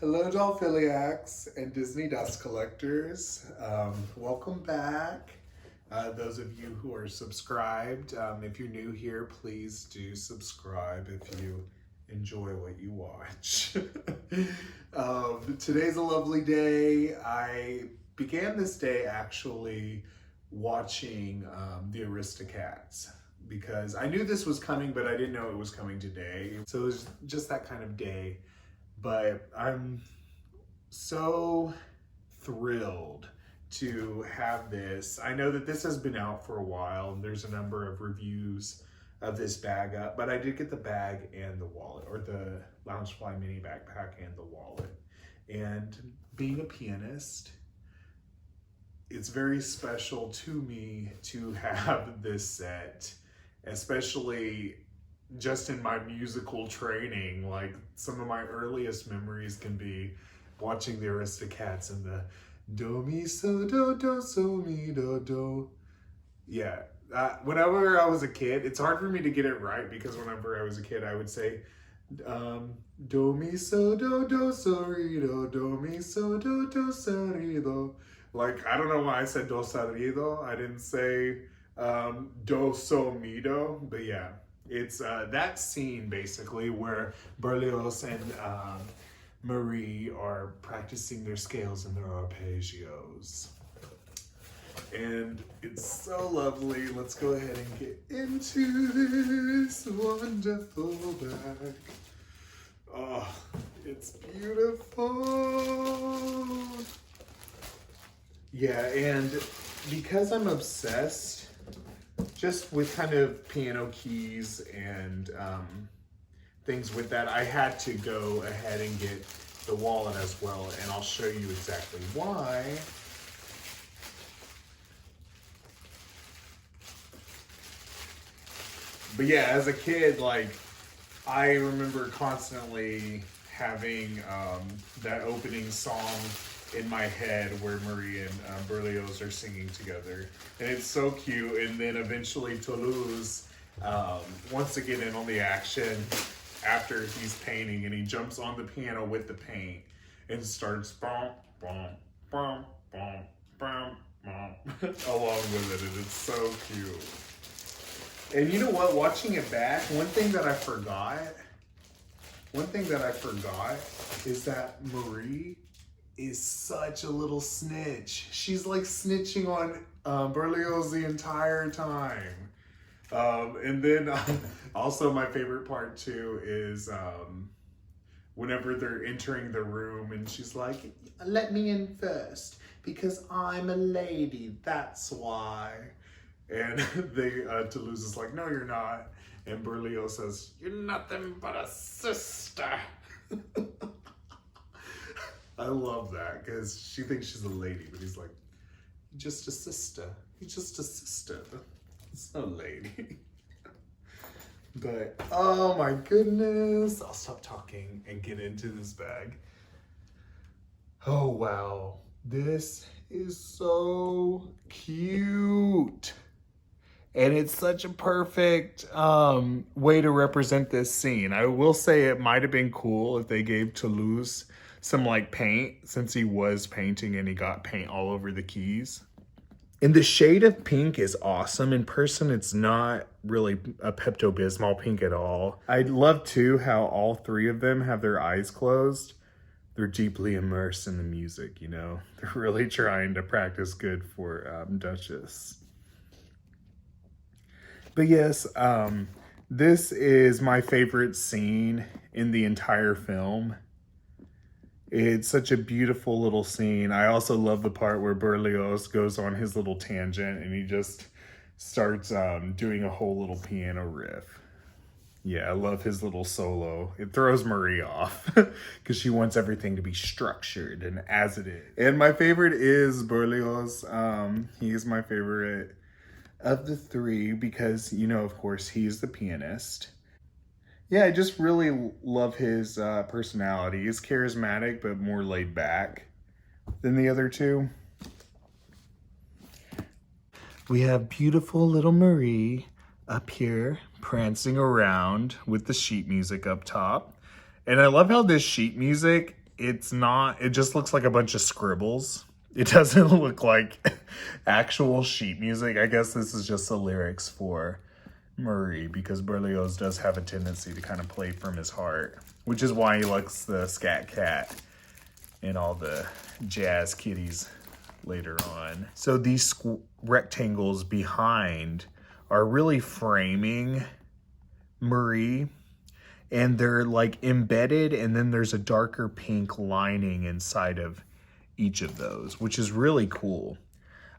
Hello, Dolphiliacs and Disney dust collectors. Welcome back. Those of you who are subscribed, if you're new here, please do subscribe if you enjoy what you watch. Today's a lovely day. I began this day actually watching the Aristocats because I knew this was coming, but I didn't know it was coming today. So it was just that kind of day. But I'm so thrilled to have this. I know that this has been out for a while and there's a number of reviews of this bag up, but I did get the bag and the wallet, or the Loungefly MiniBackpack and the wallet. And being a pianist, it's very special to me to have this set, especially just in my musical training. Like, some of my earliest memories can be watching the Aristocats and the do mi so mi do. Yeah, whenever I was a kid, it's hard for me to get it right because whenever I was a kid, I would say do mi so re do mi so re do. Like, I don't know why I said do re do. I didn't say do so mi do, but yeah. It's that scene basically where Berlioz and Marie are practicing their scales and their arpeggios. And it's so lovely. Let's go ahead and get into this wonderful bag. Oh, it's beautiful. Yeah, and because I'm obsessed just with kind of piano keys and things with that, I had to go ahead and get the wallet as well, and I'll show you exactly why. But yeah, as a kid, like, I remember constantly having that opening song in my head where Marie and Berlioz are singing together, and it's so cute. And then eventually Toulouse wants to get in on the action after he's painting, and he jumps on the piano with the paint and starts bum bum bum bum bum bum along with it, and it's so cute. And you know what, watching it back, one thing that I forgot is that Marie is such a little snitch. She's like snitching on Berlioz the entire time. And then also my favorite part too is whenever they're entering the room and she's like, let me in first because I'm a lady, that's why. And Toulouse is like, no, you're not. And Berlioz says, you're nothing but a sister. I love that because she thinks she's a lady, but he's like, you're just a sister. You're just a sister. It's no lady. But, oh my goodness. I'll stop talking and get into this bag. Oh, wow. This is so cute. And it's such a perfect way to represent this scene. I will say it might have been cool if they gave Toulouse some like paint, since he was painting and he got paint all over the keys. And the shade of pink is awesome. In person, it's not really a Pepto-Bismol pink at all. I love too how all three of them have their eyes closed. They're deeply immersed in the music, you know? They're really trying to practice good for Duchess. But yes, this is my favorite scene in the entire film. It's such a beautiful little scene. I also love the part where Berlioz goes on his little tangent and he just starts doing a whole little piano riff. Yeah, I love his little solo. It throws Marie off because she wants everything to be structured and as it is. And my favorite is Berlioz. He is my favorite of the three because, you know, of course, he's the pianist. Yeah, I just really love his personality. He's charismatic, but more laid back than the other two. We have beautiful little Marie up here prancing around with the sheet music up top. And I love how this sheet music it's not, it just looks like a bunch of scribbles. It doesn't look like actual sheet music. I guess this is just the lyrics for Marie, because Berlioz does have a tendency to kind of play from his heart, which is why he likes the Scat Cat and all the jazz kitties later on. So these rectangles behind are really framing Marie, and they're like embedded, and then there's a darker pink lining inside of each of those, which is really cool.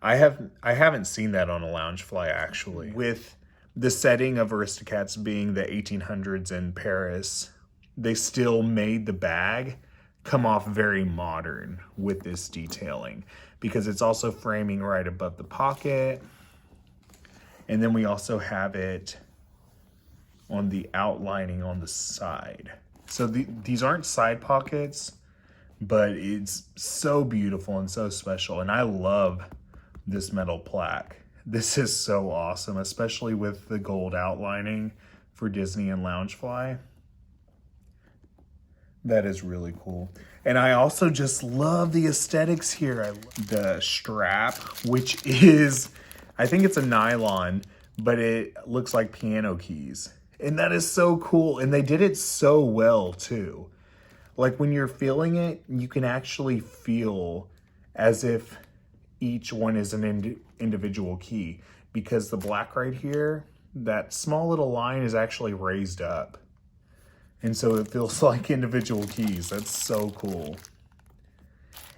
I haven't seen that on a Loungefly actually. With the setting of Aristocats being the 1800s in Paris, they still made the bag come off very modern with this detailing, because it's also framing right above the pocket. And then we also have it on the outlining on the side. So these aren't side pockets, but it's so beautiful and so special. And I love this metal plaque. This is so awesome, especially with the gold outlining for Disney and Loungefly. That is really cool. And I also just love the aesthetics here. I love the strap, which is, I think it's a nylon, but it looks like piano keys. And that is so cool. And they did it so well too. Like when you're feeling it, you can actually feel as if each one is an individual key, because the black right here, that small little line is actually raised up. And so it feels like individual keys. That's so cool.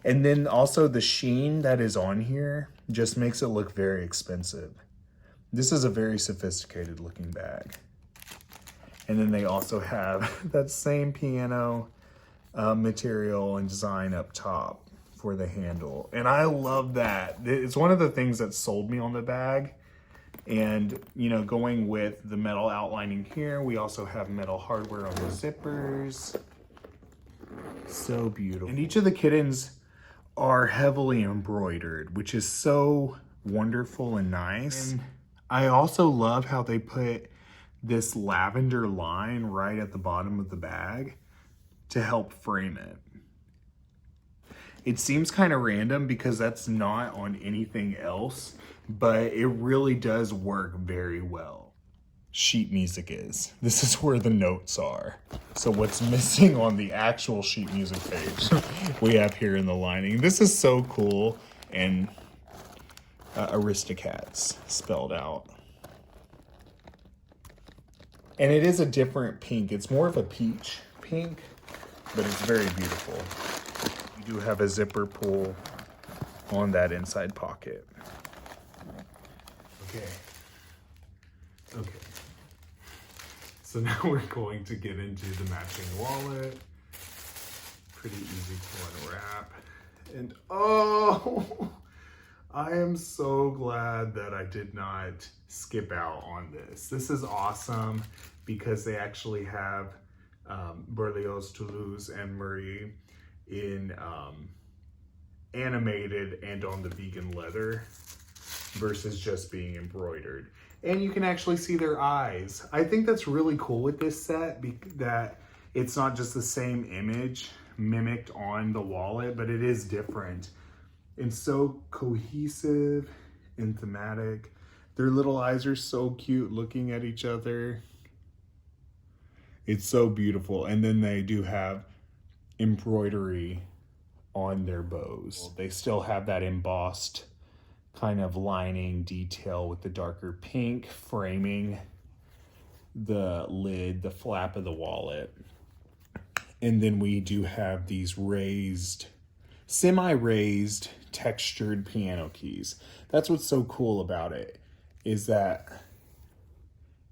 And then also the sheen that is on here just makes it look very expensive. This is a very sophisticated looking bag. And then they also have that same piano material and design up top for the handle. And I love that. It's one of the things that sold me on the bag. And, you know, going with the metal outlining here, we also have metal hardware on the zippers. So beautiful. And each of the kittens are heavily embroidered, which is so wonderful and nice. And I also love how they put this lavender line right at the bottom of the bag to help frame it. It seems kind of random because that's not on anything else, but it really does work very well. Sheet music is. This is where the notes are. So what's missing on the actual sheet music page, we have here in the lining. This is so cool, and Aristocats spelled out. And it is a different pink. It's more of a peach pink, but it's very beautiful. You do have a zipper pull on that inside pocket. Okay. So now we're going to get into the matching wallet. Pretty easy to unwrap. And oh, I am so glad that I did not skip out on this. This is awesome because they actually have Berlioz, Toulouse, and Marie in animated and on the vegan leather versus just being embroidered. And you can actually see their eyes. I think that's really cool with this set, that it's not just the same image mimicked on the wallet, but it is different and so cohesive and thematic. Their little eyes are so cute looking at each other. It's so beautiful. And then they do have embroidery on their bows. They still have that embossed kind of lining detail with the darker pink framing the lid, the flap of the wallet. And then we do have these raised, semi-raised textured piano keys. That's what's so cool about it, is that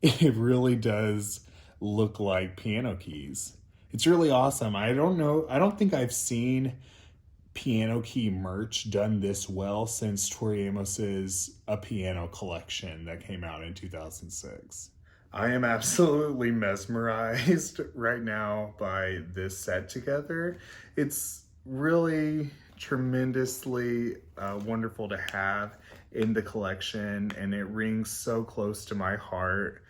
it really does look like piano keys. It's really awesome. I don't think I've seen piano key merch done this well since Tori Amos's A Piano collection that came out in 2006. I am absolutely mesmerized right now by this set together. It's really tremendously wonderful to have in the collection, and it rings so close to my heart.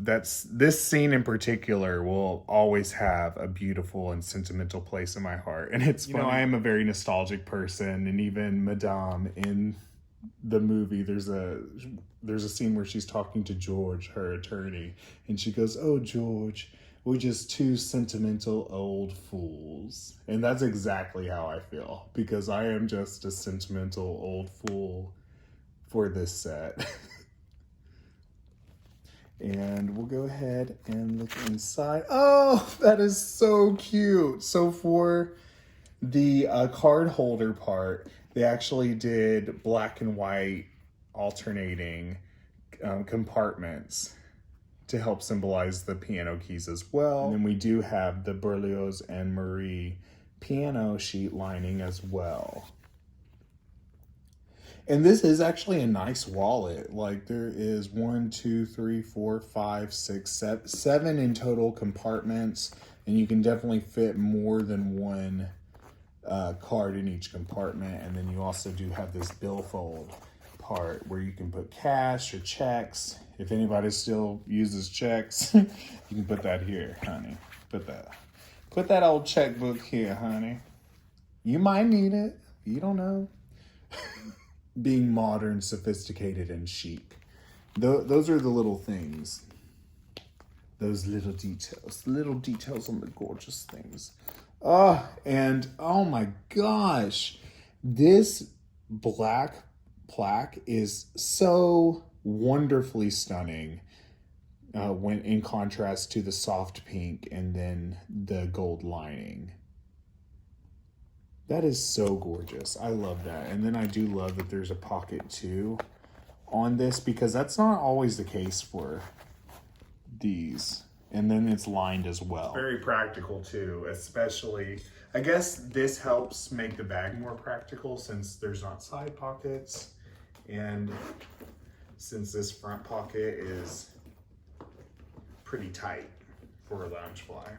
this scene in particular will always have a beautiful and sentimental place in my heart. And it's funny. I am a very nostalgic person, and even Madame in the movie, there's a scene where she's talking to George, her attorney, and she goes, "Oh, George, we're just two sentimental old fools." And that's exactly how I feel, because I am just a sentimental old fool for this set. And we'll go ahead and look inside. Oh, that is so cute. So for the card holder part, they actually did black and white alternating compartments to help symbolize the piano keys as well. And then we do have the Berlioz and Marie piano sheet lining as well. And this is actually a nice wallet. Like, there is 1, 2, 3, 4, 5, 6, 7 in total compartments, and you can definitely fit more than one card in each compartment. And then you also do have this billfold part where you can put cash or checks. If anybody still uses checks, you can put that here, honey. Put that old checkbook here, honey. You might need it. You don't know. Being modern, sophisticated, and chic. Those are the little things. Those little details on the gorgeous things. And oh my gosh, this black plaque is so wonderfully stunning when in contrast to the soft pink and then the gold lining. That is so gorgeous. I love that. And then I do love that there's a pocket too on this, because that's not always the case for these. And then it's lined as well. Very practical too, especially, I guess this helps make the bag more practical since there's not side pockets. And since this front pocket is pretty tight for a Loungefly.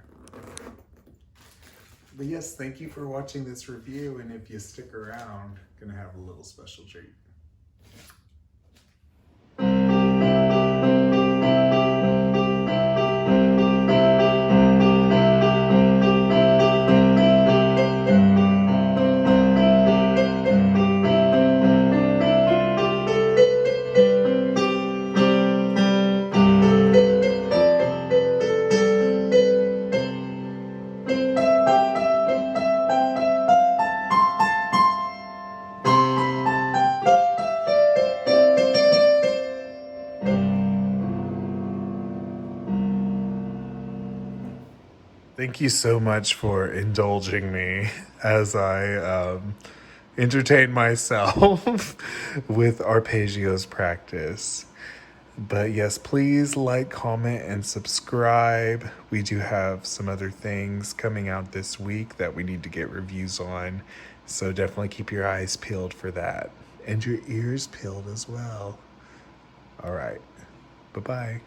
But yes, thank you for watching this review, and if you stick around, I'm gonna have a little special treat. Thank you so much for indulging me as I entertain myself with arpeggios practice. But yes, please like, comment, and subscribe. We do have some other things coming out this week that we need to get reviews on. So definitely keep your eyes peeled for that. And your ears peeled as well. All right. Bye-bye.